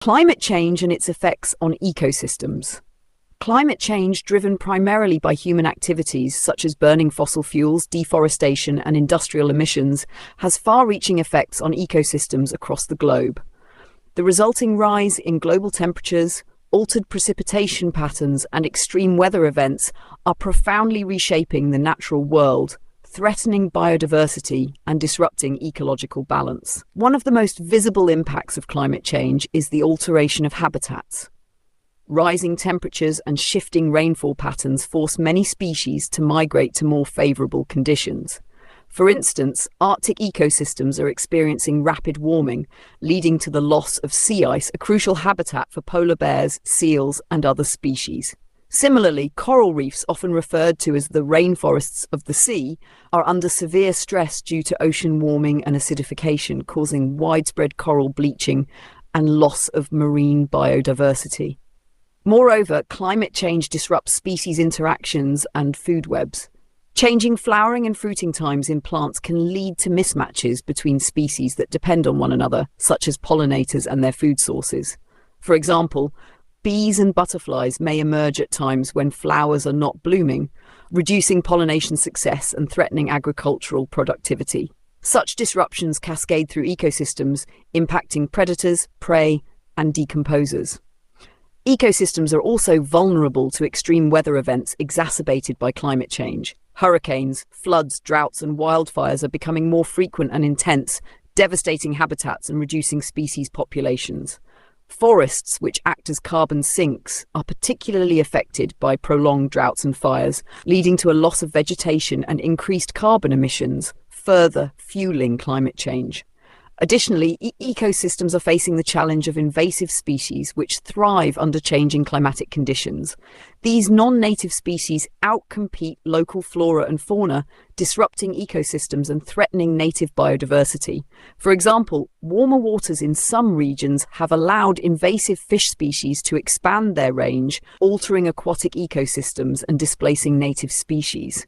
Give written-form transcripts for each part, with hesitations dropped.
Climate change and its effects on ecosystems. Climate change, driven primarily by human activities such as burning fossil fuels, deforestation, and industrial emissions, has far-reaching effects on ecosystems across the globe. The resulting rise in global temperatures, altered precipitation patterns, and extreme weather events are profoundly reshaping the natural world, threatening biodiversity and disrupting ecological balance. One of the most visible impacts of climate change is the alteration of habitats. Rising temperatures and shifting rainfall patterns force many species to migrate to more favorable conditions. For instance, Arctic ecosystems are experiencing rapid warming, leading to the loss of sea ice, a crucial habitat for polar bears, seals, and other species. Similarly, coral reefs, often referred to as the rainforests of the sea, are under severe stress due to ocean warming and acidification, causing widespread coral bleaching and loss of marine biodiversity. Moreover, climate change disrupts species interactions and food webs. Changing flowering and fruiting times in plants can lead to mismatches between species that depend on one another, such as pollinators and their food sources. For example, bees and butterflies may emerge at times when flowers are not blooming, reducing pollination success and threatening agricultural productivity. Such disruptions cascade through ecosystems, impacting predators, prey, and decomposers. Ecosystems are also vulnerable to extreme weather events exacerbated by climate change. Hurricanes, floods, droughts, and wildfires are becoming more frequent and intense, devastating habitats and reducing species populations. Forests, which act as carbon sinks, are particularly affected by prolonged droughts and fires, leading to a loss of vegetation and increased carbon emissions, further fueling climate change. Additionally, ecosystems are facing the challenge of invasive species which thrive under changing climatic conditions. These non-native species outcompete local flora and fauna, disrupting ecosystems and threatening native biodiversity. For example, warmer waters in some regions have allowed invasive fish species to expand their range, altering aquatic ecosystems and displacing native species.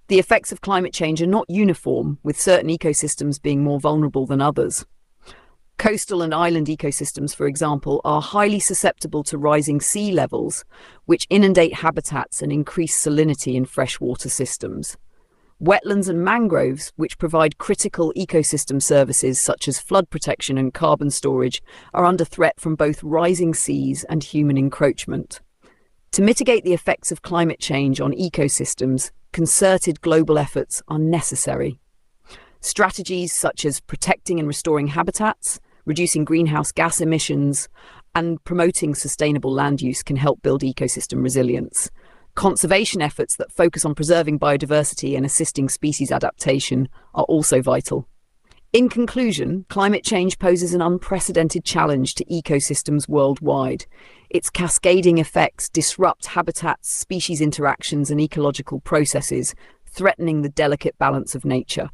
The effects of climate change are not uniform, with certain ecosystems being more vulnerable than others. Coastal and island ecosystems, for example, are highly susceptible to rising sea levels, which inundate habitats and increase salinity in freshwater systems. Wetlands and mangroves, which provide critical ecosystem services such as flood protection and carbon storage, are under threat from both rising seas and human encroachment. To mitigate the effects of climate change on ecosystems, concerted global efforts are necessary. Strategies such as protecting and restoring habitats, reducing greenhouse gas emissions, and promoting sustainable land use can help build ecosystem resilience. Conservation efforts that focus on preserving biodiversity and assisting species adaptation are also vital. In conclusion, climate change poses an unprecedented challenge to ecosystems worldwide. Its cascading effects disrupt habitats, species interactions, and ecological processes, threatening the delicate balance of nature.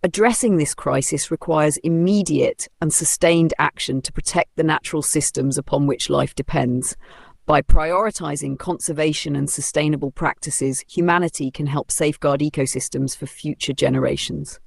Addressing this crisis requires immediate and sustained action to protect the natural systems upon which life depends. By prioritizing conservation and sustainable practices, humanity can help safeguard ecosystems for future generations.